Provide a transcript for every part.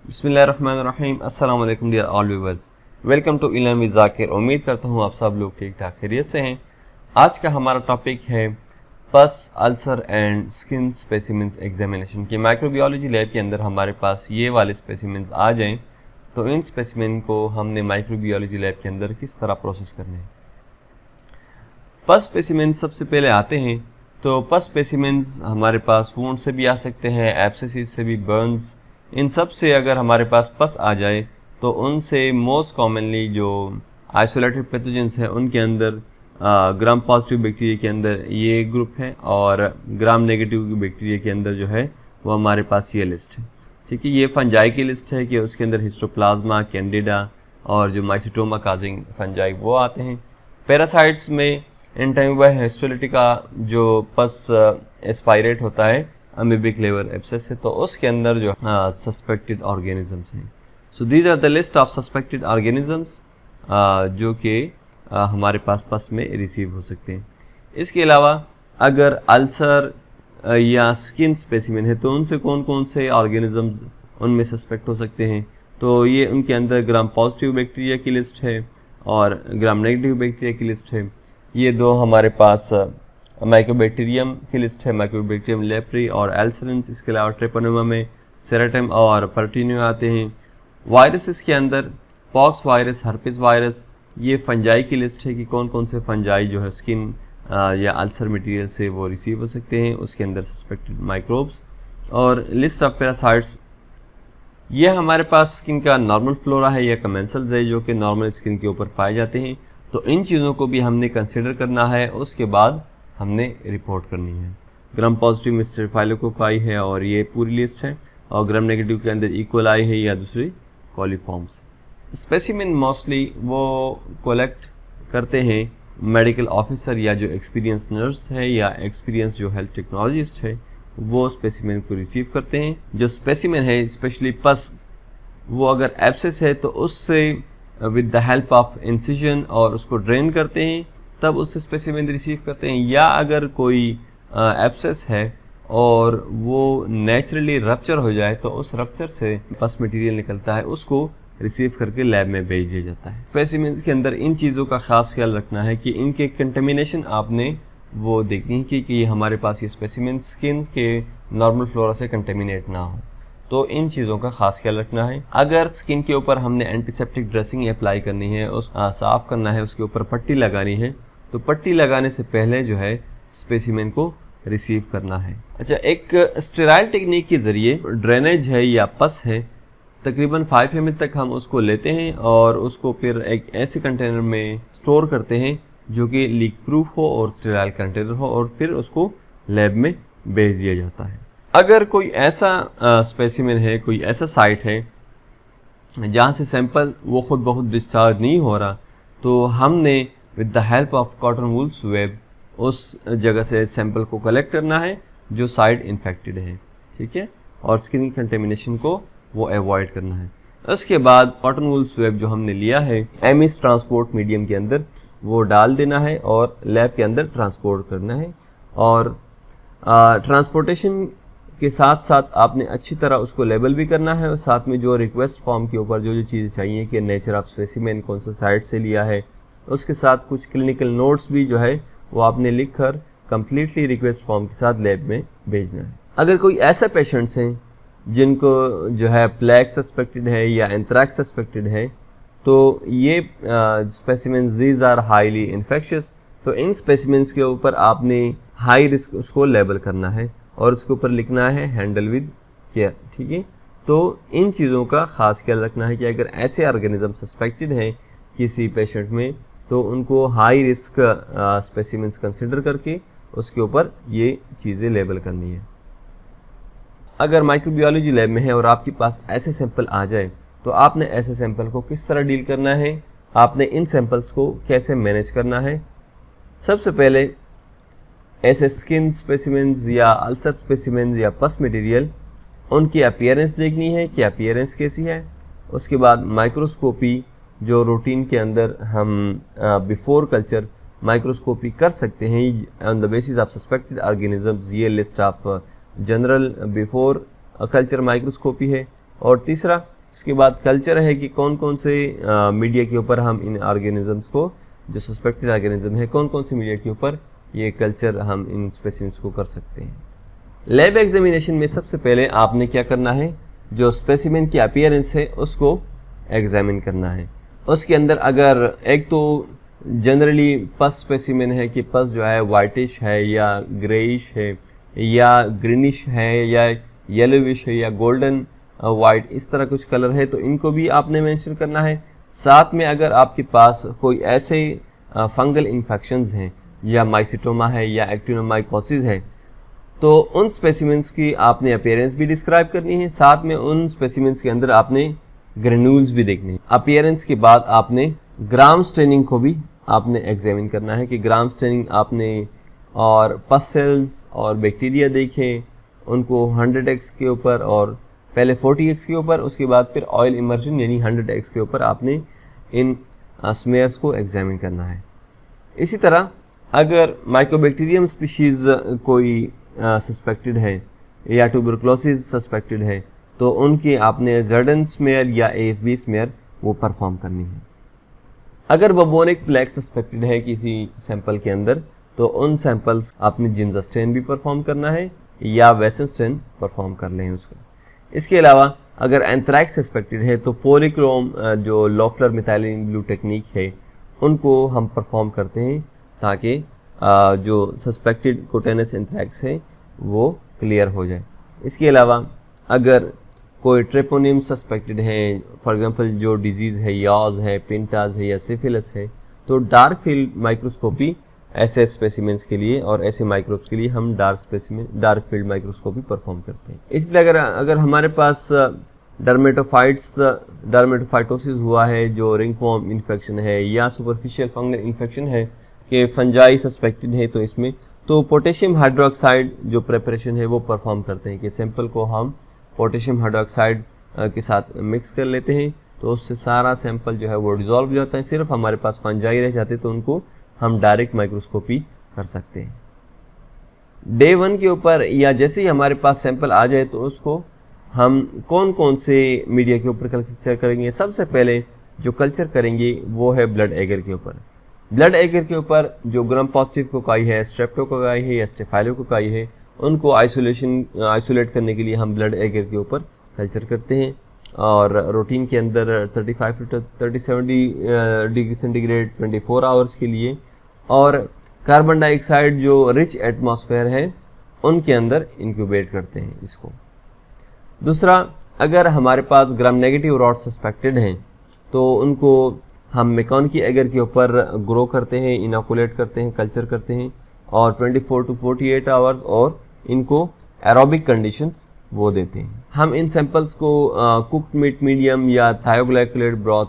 बिस्मिल्लाहिर्रहमानिर्रहीम। अस्सलाम वालेकुम dear all viewers, welcome to Ilm with Zakir. उम्मीद करता हूँ आप सब लोग ठीक ठाक खैरियत से हैं। आज का हमारा टॉपिक है पस, ulcer and skin specimens examination. की माइक्रोबायोलॉजी लैब के अंदर हमारे पास ये वाले स्पेसिमेंस आ जाएं तो इन स्पेसिमेन को हमने माइक्रोबायोलॉजी लैब के अंदर किस तरह प्रोसेस करने हैं। पस स्पेसिमेन सबसे पहले आते हैं तो पस स्पेसिमेंस हमारे पास वुंड से भी आ सकते हैं, एब्सेसिस से भी, बर्न्स, इन सब से अगर हमारे पास पस आ जाए तो उनसे मोस्ट कॉमनली जो आइसोलेटेड पैथोजेंस हैं उनके अंदर ग्राम पॉजिटिव बैक्टीरिया के अंदर ये ग्रुप है और ग्राम नेगेटिव बैक्टीरिया के अंदर जो है वो हमारे पास ये लिस्ट है। ठीक है, ये फंजाई की लिस्ट है कि उसके अंदर हिस्टोप्लाज्मा, कैंडिडा और जो माइसिटोमा काजिंग फंजाई वो आते हैं। पैरासाइट्स में इन टाइम वह हिस्टोलिटिका जो पस एस्पायरेट होता है अमीबिक लेवर एब्सेस से, तो उसके अंदर जो सस्पेक्टेड ऑर्गेनिजम्स हैं। So these are the list of suspected organisms जो कि हमारे पास पस में रिसीव हो सकते हैं। इसके अलावा अगर अल्सर या स्किन स्पेसिमेन है तो उनसे कौन कौन से ऑर्गेनिजम्स उनमें सस्पेक्ट हो सकते हैं, तो ये उनके अंदर ग्राम पॉजिटिव बैक्टीरिया की लिस्ट है और ग्राम नेगेटिव बैक्टीरिया की लिस्ट है। ये दो हमारे पास माइक्रोबैक्टीरियम की लिस्ट है, माइक्रोबैक्टीरियम लेप्री और एल्सरेंस। इसके अलावा ट्रेपोनेमा में सेरेटम और पर्टिनियो आते हैं। वायरसेस के अंदर पॉक्स वायरस, हर्पिस वायरस, ये फंजाई की लिस्ट है कि कौन कौन से फंजाई जो है स्किन या अल्सर मटेरियल से वो रिसीव हो सकते हैं, उसके अंदर सस्पेक्टेड माइक्रोब्स। और लिस्ट ऑफ पैरासाइट्स, ये हमारे पास स्किन का नॉर्मल फ्लोरा है या कमेंसल्स है जो कि नॉर्मल स्किन के ऊपर पाए जाते हैं, तो इन चीज़ों को भी हमने कंसिडर करना है। उसके बाद हमने रिपोर्ट करनी है। ग्राम पॉजिटिव में स्टेफाइलोकोकाई है और ये पूरी लिस्ट है, और ग्राम नेगेटिव के अंदर इकोलाई है या दूसरी कॉलीफॉर्म्स। स्पेसिमेन मोस्टली वो कलेक्ट करते हैं मेडिकल ऑफिसर या जो एक्सपीरियंस नर्स है या एक्सपीरियंस जो हेल्थ टेक्नोलॉजिस्ट है, वो स्पेसिमेन को रिसीव करते हैं। जो स्पेसिमेन है स्पेशली पस, वो अगर एब्सेस है तो उससे with the help of incision और उसको ड्रेन करते हैं, तब उससे स्पेसिमेन रिसीव करते हैं। या अगर कोई एब्सेस है और वो नेचुरली रप्चर हो जाए तो उस रप्चर से पस मटेरियल निकलता है, उसको रिसीव करके लैब में भेज दिया जाता है। स्पेसिमेंस के अंदर इन चीज़ों का ख़ास ख्याल रखना है कि इनके कंटेमिनेशन आपने वो देखनी है कि हमारे पास ये स्पेसिमेन स्किन के नॉर्मल फ्लोरा से कंटेमिनेट ना हो, तो इन चीज़ों का खास ख्याल रखना है। अगर स्किन के ऊपर हमने एंटीसेप्टिक ड्रेसिंग अप्लाई करनी है, उस साफ़ करना है, उसके ऊपर पट्टी लगानी है, तो पट्टी लगाने से पहले जो है स्पेसिमेन को रिसीव करना है। अच्छा, एक स्टेराइल टेक्निक के ज़रिए ड्रेनेज है या पस है, तकरीबन 5 ml तक हम उसको लेते हैं और उसको फिर एक ऐसे कंटेनर में स्टोर करते हैं जो कि लीक प्रूफ हो और स्टेराइल कंटेनर हो, और फिर उसको लैब में भेज दिया जाता है। अगर कोई ऐसा स्पेसिमेन है, कोई ऐसा साइट है जहाँ से सैंपल वो खुद बहुत डिस्चार्ज नहीं हो रहा, तो हमने with the help of cotton wool swab उस जगह से सैंपल को कलेक्ट करना है जो साइड इन्फेक्टेड है। ठीक है, और स्किन कंटेमिनेशन को वो अवॉइड करना है। उसके बाद कॉटन वूल स्वेब जो हमने लिया है एमिस ट्रांसपोर्ट मीडियम के अंदर वो डाल देना है और लैब के अंदर ट्रांसपोर्ट करना है। और ट्रांसपोर्टेशन के साथ साथ आपने अच्छी तरह उसको लेबल भी करना है, और साथ में जो रिक्वेस्ट फॉर्म के ऊपर जो जो चीज़ें चाहिए कि नेचर ऑफ स्पेसिमेन कौन सा साइट से लिया है, उसके साथ कुछ क्लिनिकल नोट्स भी जो है वो आपने लिख कर कम्प्लीटली रिक्वेस्ट फॉर्म के साथ लैब में भेजना है। अगर कोई ऐसे पेशेंट्स हैं जिनको जो है प्लेग सस्पेक्टेड है या एंथ्रैक्स सस्पेक्टेड है, तो ये specimens these are highly infectious, तो इन स्पेसिमेंस के ऊपर आपने हाई रिस्क उसको लेबल करना है और उसके ऊपर लिखना है हैंडल विद केयर। ठीक है, तो इन चीज़ों का ख़ास ख्याल रखना है कि अगर ऐसे ऑर्गेनिज्म सस्पेक्टेड हैं किसी पेशेंट में, तो उनको हाई रिस्क स्पेसिमेंस कंसिडर करके उसके ऊपर ये चीज़ें लेबल करनी है। अगर माइक्रोबायोलॉजी लैब में है और आपके पास ऐसे सैंपल आ जाए, तो आपने ऐसे सैंपल को किस तरह डील करना है, आपने इन सैंपल्स को कैसे मैनेज करना है। सबसे पहले ऐसे स्किन स्पेसिमेंस या अल्सर स्पेसिमेंस या पस मटेरियल, उनकी अपीयरेंस देखनी है कि अपीयरेंस कैसी है। उसके बाद माइक्रोस्कोपी जो रूटीन के अंदर हम बिफोर कल्चर माइक्रोस्कोपी कर सकते हैं on the basis of suspected organisms, ये list of general before culture microscopy है। और तीसरा उसके बाद कल्चर है कि कौन कौन से मीडिया के ऊपर हम इन ऑर्गेनिजम्स को, जो सस्पेक्टेड ऑर्गेनिज्म है, कौन कौन से मीडिया के ऊपर ये कल्चर हम इन स्पेसिमेंस को कर सकते हैं। लैब एग्जामिनेशन में सबसे पहले आपने क्या करना है, जो स्पेसिमेन की अपीयरेंस है उसको एग्जामिन करना है। उसके अंदर अगर एक तो जनरली पस स्पेसिमेन है कि पस जो है वाइटिश है या ग्रेइश है या ग्रीनिश है या येलोविश है या गोल्डन वाइट, इस तरह कुछ कलर है, तो इनको भी आपने मेंशन करना है। साथ में अगर आपके पास कोई ऐसे फंगल इन्फेक्शंस हैं या माइसिटोमा है या एक्टिनोमाइकोसिस है, तो उन स्पेसिमेंस की आपने अपीयरेंस भी डिस्क्राइब करनी है। साथ में उन स्पेसिमेंस के अंदर आपने ग्रेन्यूल्स भी देखने हैं। अपीयरेंस के बाद आपने ग्राम स्टेनिंग को भी आपने एग्जामिन करना है कि ग्राम स्टेनिंग आपने और पस सेल्स और बैक्टीरिया देखें, उनको 100x के ऊपर और पहले 40x के ऊपर, उसके बाद फिर ऑयल इमर्जन यानी 100x के ऊपर आपने इन स्मेयर्स को एग्जामिन करना है। इसी तरह अगर माइक्रोबैक्टीरियम स्पीशीज़ कोई सस्पेक्टेड है या ट्यूबरकुलोसिस सस्पेक्टेड है, तो उनकी आपने ज़र्डन स्मेयर या AFB स्मेयर वो परफॉर्म करनी है। अगर बबोनिक प्लेग सस्पेक्टेड है किसी सैंपल के अंदर, तो उन सैंपल्स आपने जिम्जा स्टेन भी परफॉर्म करना है या वेसन स्टेन परफॉर्म कर लें उसका। इसके अलावा अगर एंथ्रैक्स सस्पेक्टेड है तो पॉलीक्रोम जो लोफलर मिथाइलिन ब्लू टेक्निक है उनको हम परफॉर्म करते हैं ताकि जो सस्पेक्टेड कुटेनस एंथ्रैक्स है वो क्लियर हो जाए। इसके अलावा अगर कोई ट्रेपोनिम सस्पेक्टेड है, फॉर एग्जांपल जो डिजीज़ है याज है, पिंटाज है या सिफिलिस है, तो डार्क फील्ड माइक्रोस्कोपी ऐसे स्पेसिमेंस के लिए और ऐसे माइक्रोब्स के लिए हम डार्क फील्ड माइक्रोस्कोपी परफॉर्म करते हैं। इसलिए अगर हमारे पास डर्मेटोफाइटोसिस हुआ है, जो रिंगवॉर्म इन्फेक्शन है या सुपरफिशियल फंगल इन्फेक्शन है कि फंजाई सस्पेक्टेड है, तो इसमें तो पोटेशियम हाइड्रोक्साइड जो प्रिपरेशन है वो परफॉर्म करते हैं कि सैंपल को हम पोटेशियम हाइड्रोक्साइड के साथ मिक्स कर लेते हैं, तो उससे सारा सैंपल जो है वो डिज़ोल्व हो जाता है। सिर्फ हमारे पास फंजाई रह जाते तो उनको हम डायरेक्ट माइक्रोस्कोपी कर सकते हैं। डे 1 के ऊपर या जैसे ही हमारे पास सैंपल आ जाए तो उसको हम कौन कौन से मीडिया के ऊपर कल्चर करेंगे। सबसे पहले जो कल्चर करेंगे वो है ब्लड एगर के ऊपर। ब्लड एगर के ऊपर जो ग्राम पॉजिटिव कोकाई है, स्ट्रेप्टोकोकाई है या स्टेफाइलोकोकाई है, उनको आइसोलेट करने के लिए हम ब्लड एगर के ऊपर कल्चर करते हैं और रूटीन के अंदर 35 to 37 डिग्री सेंटीग्रेड 24 आवर्स के लिए, और कार्बन डाइऑक्साइड जो रिच एटमॉस्फेयर है उनके अंदर इंक्यूबेट करते हैं इसको। दूसरा, अगर हमारे पास ग्राम नेगेटिव रॉड सस्पेक्टेड हैं तो उनको हम मैकॉनकी एगर के ऊपर ग्रो करते हैं, इनोकुलेट करते हैं, कल्चर करते हैं और 24 to 48 आवर्स और इनको एरोबिक कंडीशंस वो देते हैं। हम इन सैंपल्स को कुक्ड मीट मीडियम या थायोग्लाइकोलेट ब्रॉथ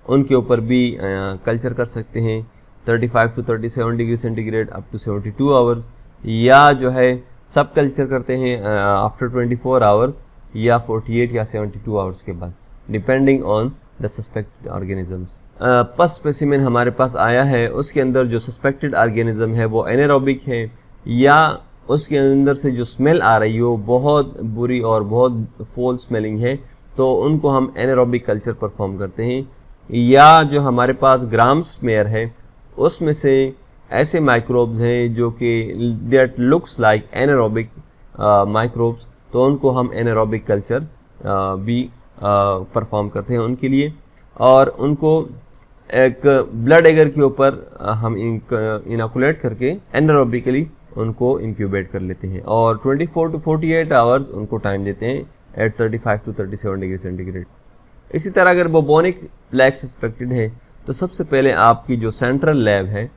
उनके ऊपर भी कल्चर कर सकते हैं 35 to 37 degree centigrade up to 72 hours, या जो है सब कल्चर करते हैं आफ्टर 24 आवर्स या 48 या 72 आवर्स के बाद, depending on the suspected organisms. पस स्पेसिमेन हमारे पास आया है, उसके अंदर जो सस्पेक्टेड ऑर्गेनिज्म है वो एनारोबिक है या उसके अंदर से जो स्मेल आ रही हो बहुत बुरी और बहुत फोल स्मेलिंग है, तो उनको हम एनारोबिक कल्चर परफॉर्म करते हैं। या जो हमारे पास ग्राम स्मेयर है उसमें से ऐसे माइक्रोब्स हैं जो कि that looks like anaerobic microbes, तो उनको हम एनारोबिक कल्चर भी परफॉर्म करते हैं उनके लिए, और उनको एक ब्लड एगर के ऊपर हम इनोकुलेट करके एनारोबिकली उनको इंक्यूबेट कर लेते हैं और 24 to 48 आवर्स उनको टाइम देते हैं एट 35 to 37 डिग्री सेंटीग्रेड। इसी तरह अगर बबोनिक प्लेग सस्पेक्टेड है तो सबसे पहले आपकी जो सेंट्रल लैब है,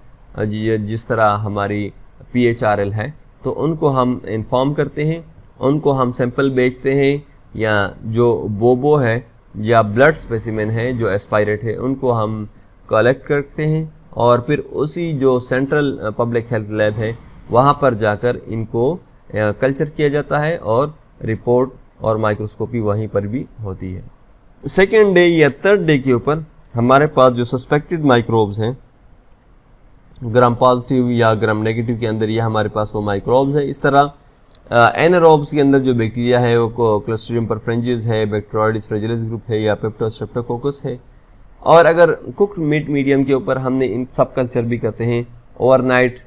जिस तरह हमारी PHRL है, तो उनको हम इन्फॉर्म करते हैं, उनको हम सैंपल बेचते हैं, या जो बोबो है या ब्लड स्पेसिमेन है जो एस्पायरेट है उनको हम कलेक्ट करते हैं और फिर उसी जो सेंट्रल पब्लिक हेल्थ लैब है वहाँ पर जाकर इनको कल्चर किया जाता है और रिपोर्ट और माइक्रोस्कोपी वहीं पर भी होती है। सेकेंड डे या थर्ड डे के ऊपर हमारे पास जो सस्पेक्टेड माइक्रोब्स हैं ग्राम पॉजिटिव या ग्राम नेगेटिव के अंदर, ये हमारे पास वो माइक्रोब्स है। इस तरह एनारोब्स के अंदर जो बैक्टीरिया है वो क्लोस्ट्रिडियम परफ्रेंजिस है, बैक्टीरियोइडिस फ्रेजिलिस ग्रुप है या पेप्टो स्ट्रेप्टोकोकस है। और अगर कुक्ड मीट मीडियम के ऊपर हमने इन सब कल्चर भी करते हैं, ओवरनाइट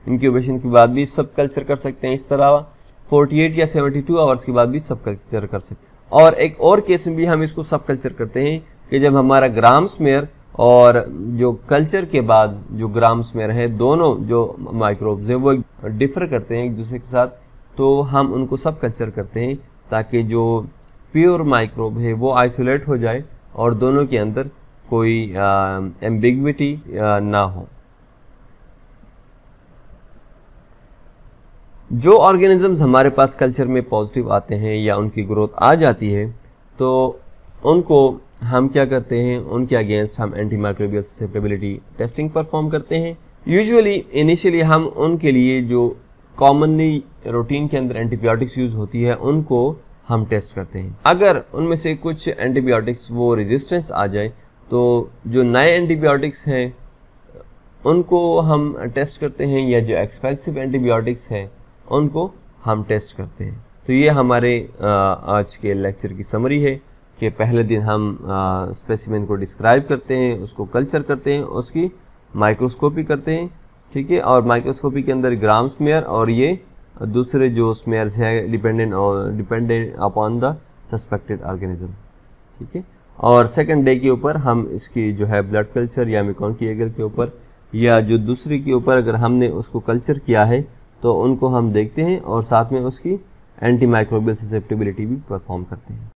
इंक्यूबेशन के बाद भी सब कल्चर कर सकते हैं। इस तरह 48 या 72 आवर्स के बाद भी सब कल्चर कर सकते हैं। और एक और केस में भी हम इसको सब कल्चर करते हैं कि जब हमारा ग्राम स्मेयर और जो कल्चर के बाद जो ग्राम स्मेयर है, दोनों जो माइक्रोब्स हैं वो डिफर करते हैं एक दूसरे के साथ, तो हम उनको सब कल्चर करते हैं ताकि जो प्योर माइक्रोब है वो आइसोलेट हो जाए और दोनों के अंदर कोई एम्बिग्विटी ना हो। जो ऑर्गेनिजम्स हमारे पास कल्चर में पॉजिटिव आते हैं या उनकी ग्रोथ आ जाती है, तो उनको हम क्या करते हैं, उनके अगेंस्ट हम एंटीमाइक्रोबियल ससेप्टेबिलिटी टेस्टिंग परफॉर्म करते हैं। यूजुअली इनिशियली हम उनके लिए जो कॉमनली रूटीन के अंदर एंटीबायोटिक्स यूज़ होती है उनको हम टेस्ट करते हैं। अगर उनमें से कुछ एंटीबायोटिक्स वो रेजिस्टेंस आ जाए तो जो नए एंटीबायोटिक्स हैं उनको हम टेस्ट करते हैं, या जो एक्सपेंसिव एंटीबायोटिक्स हैं उनको हम टेस्ट करते हैं। तो ये हमारे आज के लेक्चर की समरी है कि पहले दिन हम स्पेसिमेन को डिस्क्राइब करते हैं, उसको कल्चर करते हैं, उसकी माइक्रोस्कोपी करते हैं, ठीक है। और माइक्रोस्कोपी के अंदर ग्राम स्मेयर और ये दूसरे जो स्मेयर्स है dependent upon the suspected organism, ठीक है। और सेकंड डे के ऊपर हम इसकी जो है ब्लड कल्चर या मेकॉन्की एगर के ऊपर या जो दूसरे के ऊपर अगर हमने उसको कल्चर किया है तो उनको हम देखते हैं और साथ में उसकी एंटीमाइक्रोबियल ससेप्टेबिलिटी भी परफॉर्म करते हैं।